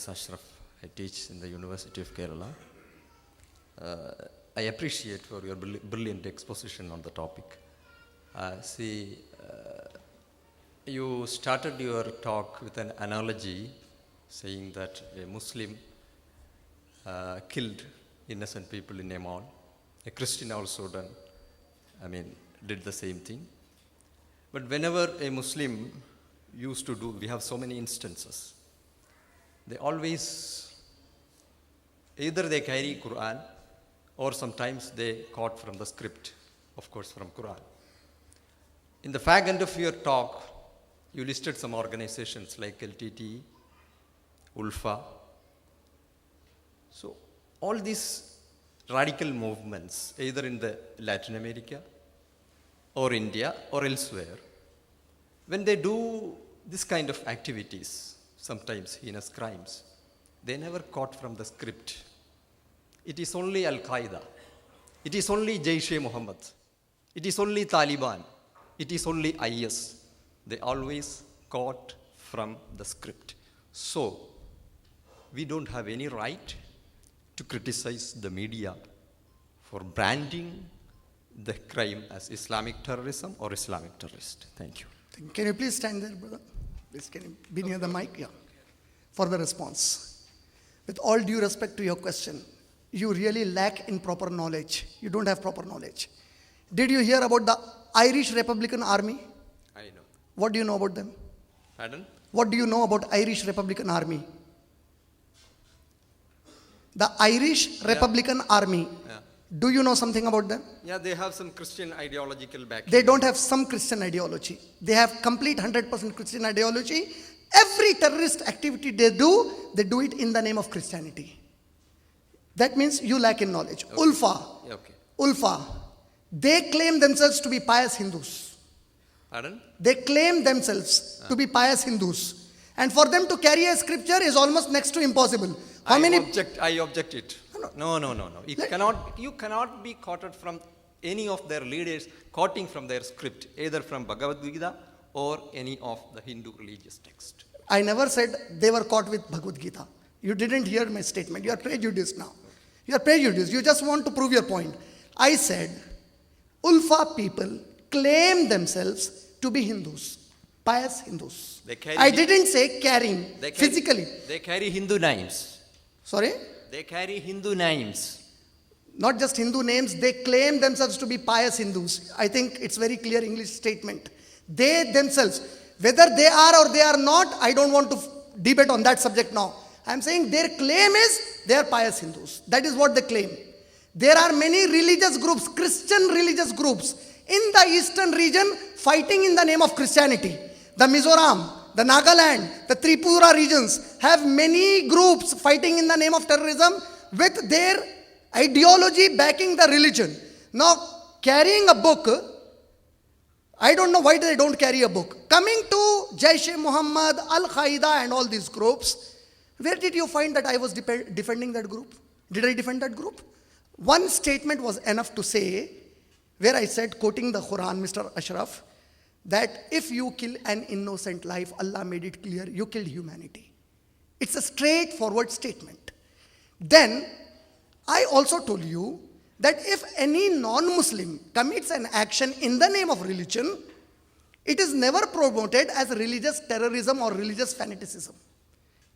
is Ashraf. I teach in the University of Kerala. I appreciate for your brilliant exposition on the topic. You started your talk with an analogy saying that a Muslim killed innocent people in a mall. A Christian also did the same thing. But whenever a Muslim used to do, we have so many instances. They always, either they carry Quran or sometimes they quote from the script, of course from Quran. In the fag end of your talk, you listed some organizations like LTT, ULFA. So all these radical movements, either in the Latin America or India or elsewhere, when they do this kind of activities, sometimes heinous crimes, they never quote from the script. It is only Al-Qaeda. It is only Jaish-e-Mohammed. It is only Taliban. It is only IS. They always quote from the script. So, we don't have any right to criticize the media for branding the crime as Islamic terrorism or Islamic terrorist. Thank you. Can you please stand there, brother? Please, can you be near the mic? Yeah. For the response. With all due respect to your question, you really lack in proper knowledge. You don't have proper knowledge. Did you hear about the Irish Republican Army? I know. What do you know about them? Pardon? What do you know about Irish Republican Army? The Irish Republican Army. Yeah. Do you know something about them? Yeah, they have some Christian ideological background. They don't have some Christian ideology. They have complete 100% Christian ideology. Every terrorist activity they do it in the name of Christianity. That means you lack in knowledge. Okay. ULFA. Okay. ULFA. They claim themselves to be pious Hindus. Pardon? They claim themselves to be pious Hindus. And for them to carry a scripture is almost next to impossible. I object it. No. You cannot be quoted from any of their leaders quoting from their script, either from Bhagavad Gita or any of the Hindu religious text. I never said they were caught with Bhagavad Gita. You didn't hear my statement. You are prejudiced now. You are prejudiced. You just want to prove your point. I said, ULFA people claim themselves to be Hindus, pious Hindus. I didn't say carrying physically. They carry Hindu names. Sorry? They carry Hindu names. Not just Hindu names, they claim themselves to be pious Hindus. I think it's very clear English statement. They themselves, whether they are or they are not, I don't want to debate on that subject now. I'm saying their claim is they are pious Hindus. That is what they claim. There are many religious groups, Christian religious groups in the eastern region fighting in the name of Christianity. The Mizoram, the Nagaland, the Tripura regions have many groups fighting in the name of terrorism with their ideology backing the religion. Now, carrying a book, I don't know why they don't carry a book. Coming to Jaish-e-Mohammed, Al-Qaeda and all these groups, where did you find that I was defending that group? Did I defend that group? One statement was enough to say, where I said, quoting the Quran, Mr. Ashraf, that if you kill an innocent life, Allah made it clear, you killed humanity. It's a straightforward statement. Then, I also told you that if any non-Muslim commits an action in the name of religion, it is never promoted as religious terrorism or religious fanaticism.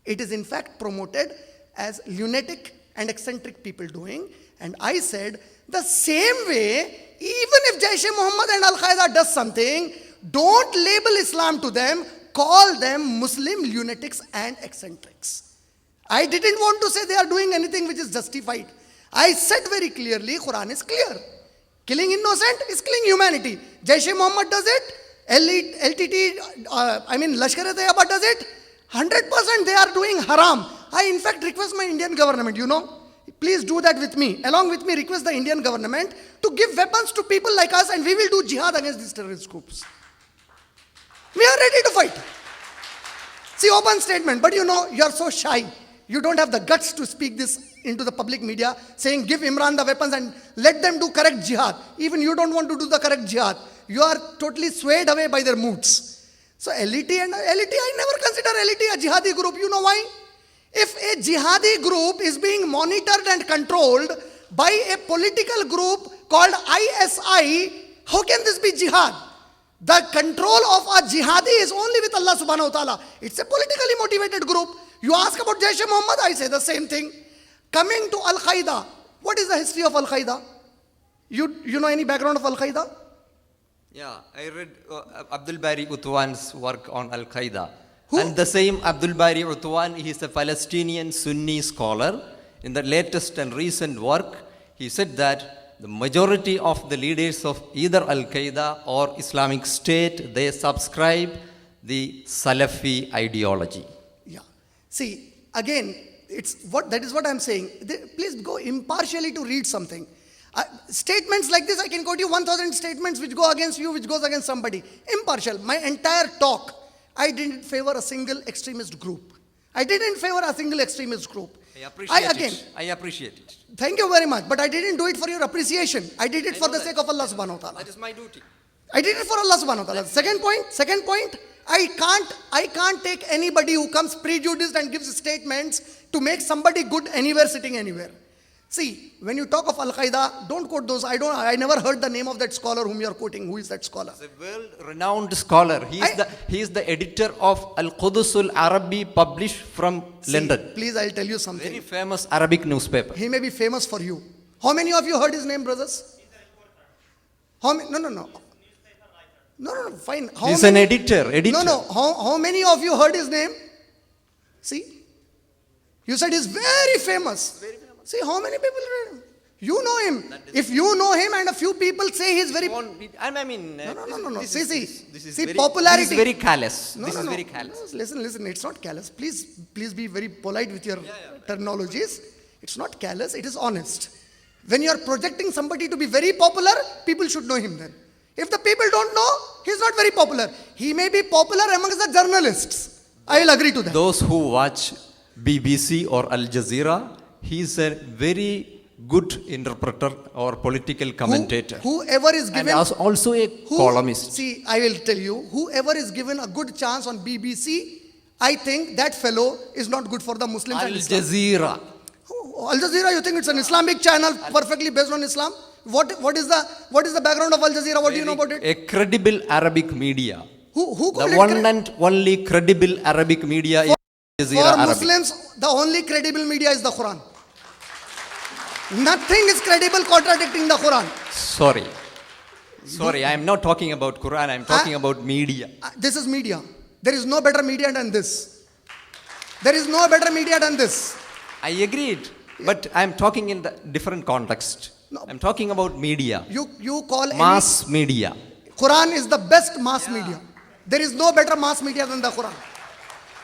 It is in fact promoted as lunatic and eccentric people doing. And I said, the same way, even if Jaish-e-Mohammed and Al-Qaeda does something, don't label Islam to them, call them Muslim lunatics and eccentrics. I didn't want to say they are doing anything which is justified. I said very clearly, Quran is clear. Killing innocent is killing humanity. Jaish-e-Mohammed does it, LTT, Lashkar-e-Taiba does it. 100% they are doing haram. I in fact request my Indian government, please do that with me. Along with me, request the Indian government to give weapons to people like us and we will do jihad against these terrorist groups. We are ready to fight. See, open statement, but you are so shy. You don't have the guts to speak this into the public media, saying give Imran the weapons and let them do correct jihad. Even you don't want to do the correct jihad. You are totally swayed away by their moods. So LET, I never consider LET a jihadi group. You know why? If a jihadi group is being monitored and controlled by a political group called ISI, how can this be jihad? The control of a jihadi is only with Allah subhanahu wa ta'ala. It's a politically motivated group. You ask about Jaish-e-Mohammed, I say the same thing. Coming to Al-Qaeda, what is the history of Al-Qaeda? You know any background of Al-Qaeda? Yeah, I read Abdul Bari Utwan's work on Al-Qaeda. Who? And the same Abdul Bari Utwan, he is a Palestinian Sunni scholar. In the latest and recent work, he said that the majority of the leaders of either Al-Qaeda or Islamic State, they subscribe the Salafi ideology. Yeah. See, again, that is what I'm saying. Please go impartially to read something. Statements like this, I can quote you 1,000 statements which go against you, which goes against somebody. Impartial. My entire talk, I didn't favor a single extremist group. I didn't favor a single extremist group. I appreciate it. Thank you very much. But I didn't do it for your appreciation. I did it for the sake of Allah subhanahu wa ta'ala. That is my duty. I did it for Allah subhanahu wa ta'ala. Second point, I can't take anybody who comes prejudiced and gives statements to make somebody good anywhere, sitting anywhere. See, when you talk of Al-Qaeda, don't quote those. I never heard the name of that scholar whom you are quoting. Who is that scholar? He's a world-renowned scholar. He is the editor of Al-Qudus Al-Arabi, published from London. Please, I'll tell you something. Very famous Arabic newspaper. He may be famous for you. How many of you heard his name, brothers? How many? No, fine. He's an editor. No. How many of you heard his name? See? You said he's very famous. See, how many people read him? You know him. If you know him and a few people say he's very... No. See, popularity... This is very callous. No. Very callous. Listen, it's not callous. Please be very polite with your terminologies. It's not callous, it is honest. When you are projecting somebody to be very popular, people should know him then. If the people don't know, he's not very popular. He may be popular amongst the journalists. I will agree to that. Those who watch BBC or Al Jazeera, he's a very good interpreter or political commentator. Whoever is given... And also a columnist. See, I will tell you, whoever is given a good chance on BBC, I think that fellow is not good for the Muslims. Al Jazeera. Al Jazeera, you think it's an Islamic channel perfectly based on Islam? What is the background of Al Jazeera? What do you know about it? A credible Arabic media. Who the one and only credible Arabic media is Al Jazeera. For Muslims, the only credible media is the Quran. Nothing is credible contradicting the Quran. Sorry, I am not talking about Quran, I am talking about media. This is media. There is no better media than this. There is no better media than this. I agreed, but I am talking in the different context. No. I am talking about media. You call mass media. Quran is the best mass media. There is no better mass media than the Quran.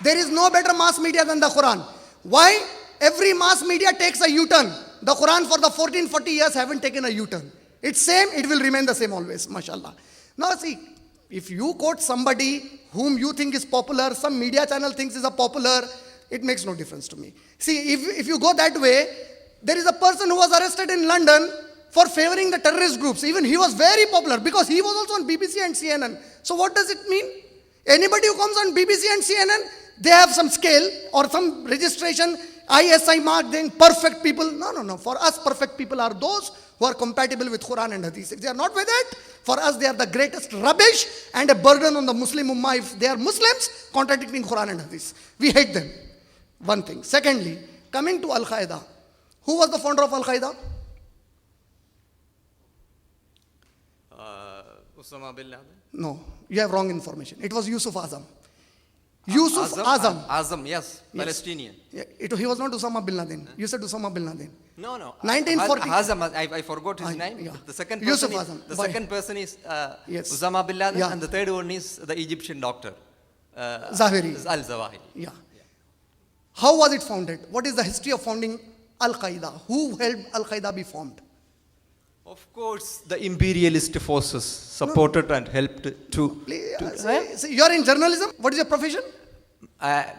There is no better mass media than the Quran. Why? Every mass media takes a U-turn. The Quran for the 40 years haven't taken a U-turn. It's same, it will remain the same always, mashallah. Now see, if you quote somebody whom you think is popular, some media channel thinks is a popular, it makes no difference to me. See, if you go that way, there is a person who was arrested in London for favoring the terrorist groups. Even he was very popular because he was also on BBC and CNN. So what does it mean? Anybody who comes on BBC and CNN, they have some scale or some registration, ISI mark, then perfect people. No. For us, perfect people are those who are compatible with Quran and Hadith. If they are not with it, for us, they are the greatest rubbish and a burden on the Muslim Ummah if they are Muslims contradicting Quran and Hadith. We hate them. One thing. Secondly, coming to Al-Qaeda. Who was the founder of Al-Qaeda? Osama bin Laden? No, you have wrong information. It was Yusuf Azam. Yusuf Azam. Azam, yes. Palestinian. Yeah, he was not Osama bin Laden. You said Osama bin Laden. No. 1940. Azam, I forgot his name. Yeah. The second Yusuf person Azam. The second person is Yes. Osama bin Laden, Yeah. and the third one is the Egyptian doctor. Zawahiri. Al-Zawahiri. Yeah. How was it founded? What is the history of founding Al-Qaeda? Who helped Al-Qaeda be formed? Of course, the imperialist forces supported and helped to... See, you are in journalism. What is your profession?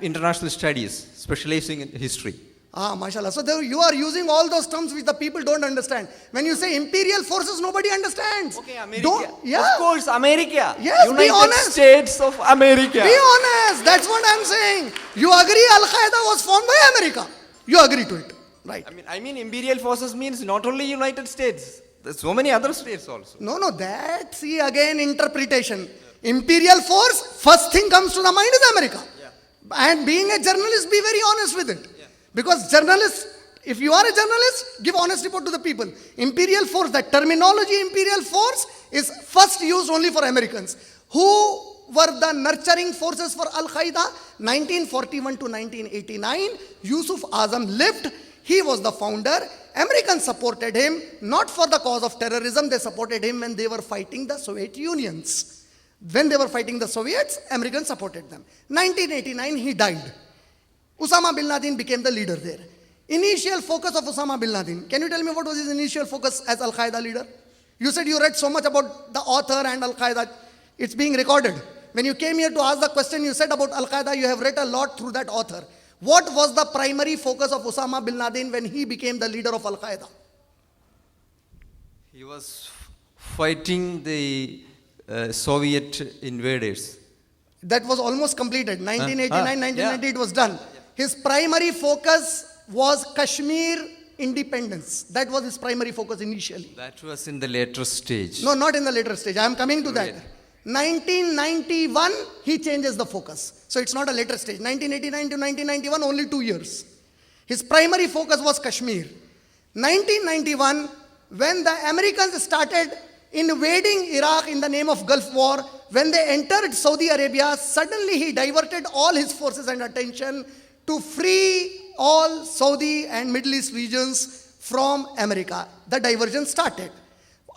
International studies, specializing in history. Mashallah. So there you are using all those terms which the people don't understand. When you say imperial forces, nobody understands. Okay, America. Don't, yeah. Of course, America. Yes, be United honest. States of America. Be honest. That's what I'm saying. You agree Al-Qaeda was formed by America. You agree to it. Right. I mean, imperial forces means not only United States. There's so many other states also. No, that, see again, interpretation. Imperial force, first thing comes to the mind is America. And being a journalist, be very honest with it. Because journalists, if you are a journalist, give honest report to the people. Imperial force, that terminology imperial force is first used only for Americans. Who were the nurturing forces for Al-Qaeda? 1941 to 1989, Yusuf Azam lived. He was the founder. Americans supported him, not for the cause of terrorism. They supported him when they were fighting the Soviet Unions. When they were fighting the Soviets, Americans supported them. 1989, he died. Osama bin Laden became the leader there. Initial focus of Osama bin Laden. Can you tell me what was his initial focus as Al-Qaeda leader? You said you read so much about the author and Al-Qaeda. It's being recorded. When you came here to ask the question, you said about Al-Qaeda, you have read a lot through that author. What was the primary focus of Osama bin Laden when he became the leader of Al-Qaeda? He was fighting the Soviet invaders. That was almost completed. 1989, 1990, it was done. His primary focus was Kashmir independence. That was his primary focus initially. That was in the later stage. No, not in the later stage. I am coming to that. 1991, he changes the focus. So it's not a later stage. 1989 to 1991, only 2 years. His primary focus was Kashmir. 1991, when the Americans started invading Iraq in the name of Gulf War, when they entered Saudi Arabia, suddenly he diverted all his forces and attention to free all Saudi and Middle East regions from America. The diversion started.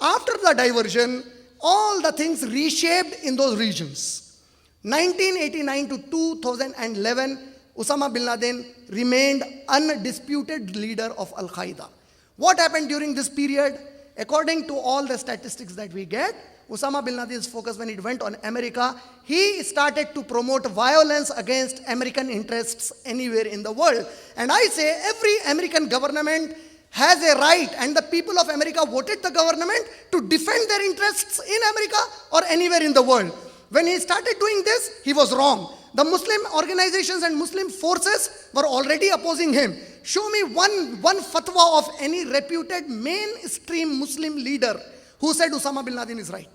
After the diversion, all the things reshaped in those regions. 1989 to 2011, Osama bin Laden remained undisputed leader of Al-Qaeda. What happened during this period? According to all the statistics that we get, Osama bin Laden's focus when it went on America, he started to promote violence against American interests anywhere in the world. And I say every American government has a right, and the people of America voted the government to defend their interests in America or anywhere in the world. When he started doing this, he was wrong. The Muslim organizations and Muslim forces were already opposing him. Show me one fatwa of any reputed mainstream Muslim leader who said Osama bin Laden is right.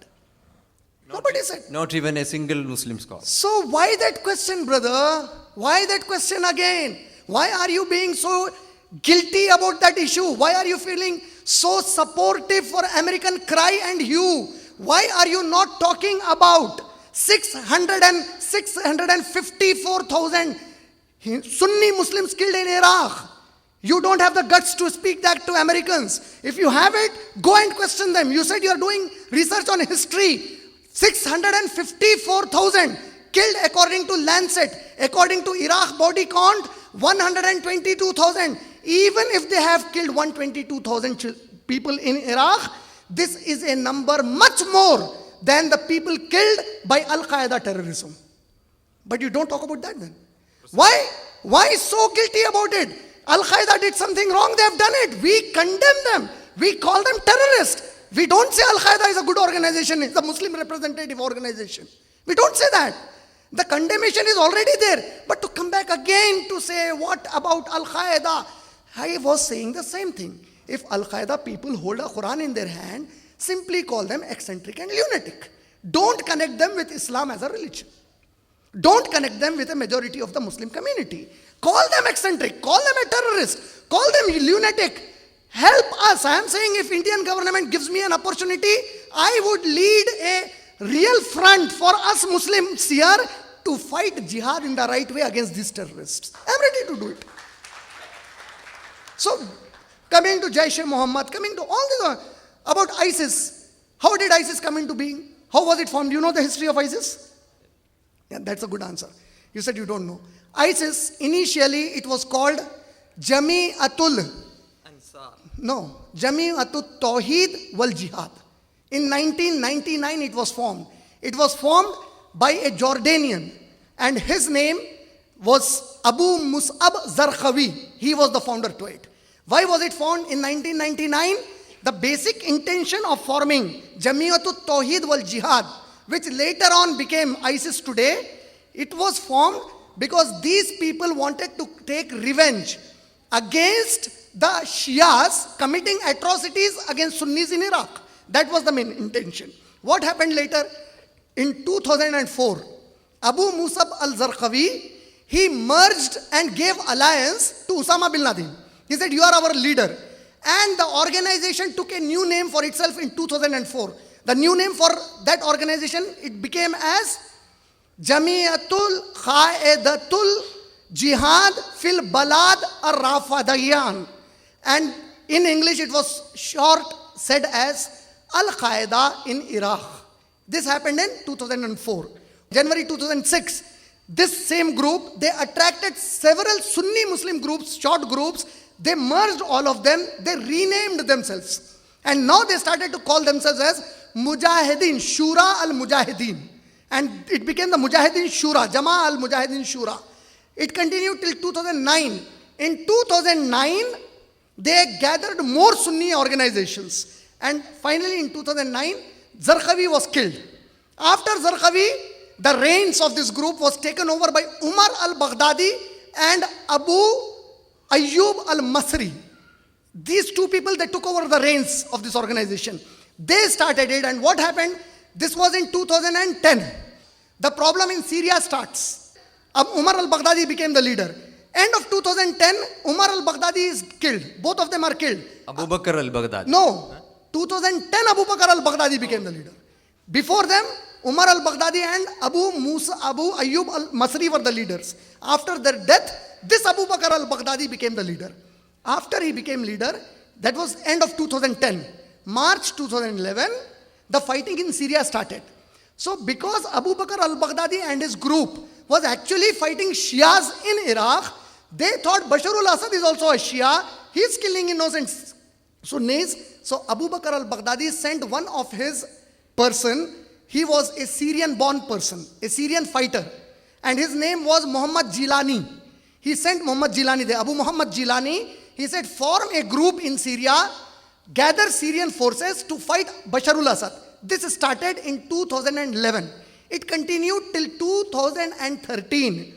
Nobody said. Not even a single Muslim scholar. So why that question, brother? Why that question again? Why are you being so guilty about that issue? Why are you feeling so supportive for American cry and hue? Why are you not talking about 654,000 Sunni Muslims killed in Iraq? You don't have the guts to speak that to Americans. If you have it, go and question them. You said you are doing research on history. 654,000 killed according to Lancet. According to Iraq body count, 122,000. Even if they have killed 122,000 people in Iraq, this is a number much more than the people killed by Al-Qaeda terrorism. But you don't talk about that then. Why? Why so guilty about it? Al-Qaeda did something wrong, they have done it. We condemn them. We call them terrorists. We don't say Al-Qaeda is a good organization, it's a Muslim representative organization. We don't say that. The condemnation is already there. But to come back again to say, what about Al-Qaeda? I was saying the same thing. If Al-Qaeda people hold a Quran in their hand, simply call them eccentric and lunatic. Don't connect them with Islam as a religion. Don't connect them with a majority of the Muslim community. Call them eccentric, call them a terrorist, call them lunatic. Help us. I am saying if Indian government gives me an opportunity, I would lead a real front for us Muslims here to fight jihad in the right way against these terrorists. I am ready to do it. So, coming to Jaish-e-Mohammed, coming to all this, about ISIS. How did ISIS come into being? How was it formed? Do you know the history of ISIS? Yeah, that's a good answer. You said you don't know. ISIS, initially it was called Jami'atul Ansar. No, Jami'atul Tawheed wal Jihad. In 1999 it was formed. It was formed by a Jordanian and his name was Abu Mus'ab Zarqawi. He was the founder to it. Why was it formed in 1999? The basic intention of forming Jamiatul Tawheed wal Jihad, which later on became ISIS today, it was formed because these people wanted to take revenge against the Shias committing atrocities against Sunnis in Iraq. That was the main intention. What happened later? In 2004, Abu Musab al-Zarqawi, he merged and gave alliance to Osama bin Laden. He said, you are our leader. And the organization took a new name for itself in 2004. The new name for that organization, it became as Jamiatul Qaedatul Jihad fil Balad ar-Rafadayan. And in English it was short said as Al-Qaeda in Iraq. This happened in 2004. January 2006, this same group, they attracted several Sunni Muslim groups, short groups. They merged all of them. They renamed themselves. And now they started to call themselves as Mujahideen, Shura al-Mujahideen. And it became the Mujahideen Shura, Jama al-Mujahideen Shura. It continued till 2009. In 2009, they gathered more Sunni organizations. And finally in 2009, Zarqawi was killed. After Zarqawi, the reins of this group was taken over by Umar al-Baghdadi and Abu Ayyub al-Masri. These two people, they took over the reins of this organization. They started it, and what happened? This was in 2010. The problem in Syria starts. Umar al-Baghdadi became the leader. End of 2010, Umar al-Baghdadi is killed. Both of them are killed. Abu Bakr al-Baghdadi. No. 2010, Abu Bakr al-Baghdadi became the leader. Before them, Umar al-Baghdadi and Abu Ayyub al-Masri were the leaders. After their death, this Abu Bakr al-Baghdadi became the leader. After he became leader, that was end of 2010. March 2011, the fighting in Syria started. So because Abu Bakr al-Baghdadi and his group was actually fighting Shias in Iraq, they thought Bashar al-Assad is also a Shia. He is killing innocent Sunnis. So Abu Bakr al-Baghdadi sent one of his person. He was a Syrian-born person, a Syrian fighter. And his name was Muhammad Jilani. He sent Muhammad Jilani there. Abu Muhammad Jilani, he said, form a group in Syria, gather Syrian forces to fight Bashar al-Assad. This started in 2011. It continued till 2013.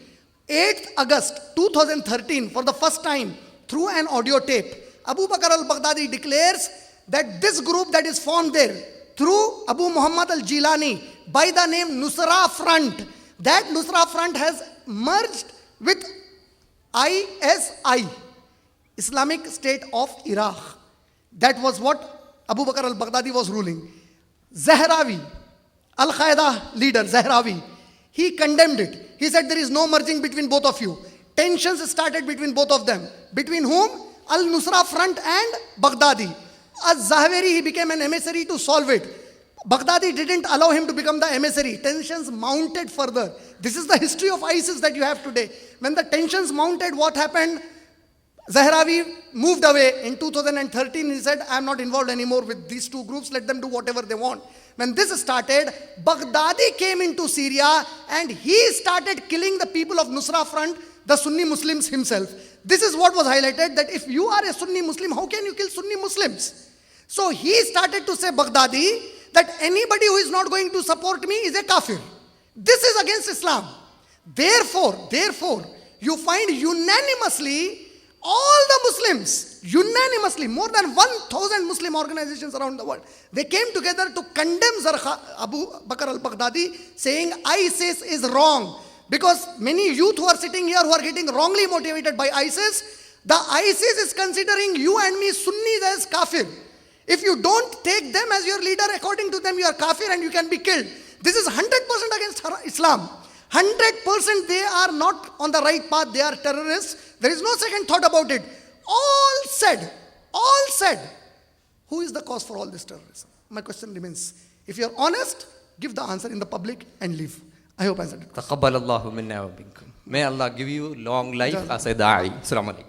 8th August 2013, for the first time, through an audio tape, Abu Bakr al-Baghdadi declares that this group that is formed there, through Abu Muhammad al-Jilani, by the name Nusra Front, that Nusra Front has merged with ISI, Islamic State of Iraq. That was what Abu Bakr al-Baghdadi was ruling. Zahrawi, Al-Qaeda leader Zahrawi, he condemned it. He said there is no merging between both of you. Tensions started between both of them. Between whom? Al-Nusra Front and Baghdadi. Al-Zahwari, he became an emissary to solve it. Baghdadi didn't allow him to become the emissary. Tensions mounted further. This is the history of ISIS that you have today. When the tensions mounted, what happened? Zahrawi moved away. In 2013, he said, I am not involved anymore with these two groups. Let them do whatever they want. When this started, Baghdadi came into Syria and he started killing the people of Nusra Front, the Sunni Muslims himself. This is what was highlighted, that if you are a Sunni Muslim, how can you kill Sunni Muslims? So he started to say, Baghdadi, that anybody who is not going to support me is a kafir. This is against Islam. Therefore, you find unanimously all the Muslims, unanimously, more than 1,000 Muslim organizations around the world, they came together to condemn Abu Bakr al-Baghdadi, saying ISIS is wrong. Because many youth who are sitting here who are getting wrongly motivated by ISIS, the ISIS is considering you and me Sunnis as kafir. If you don't take them as your leader, according to them you are kafir and you can be killed. This is 100% against Islam. 100% they are not on the right path, they are terrorists. There is no second thought about it. All said, who is the cause for all this terrorism? My question remains, if you are honest, give the answer in the public and leave. I hope I answered it. Taqabbal Allahu minna wa minkum. May Allah give you long life as a da'i. Assalamu alaikum.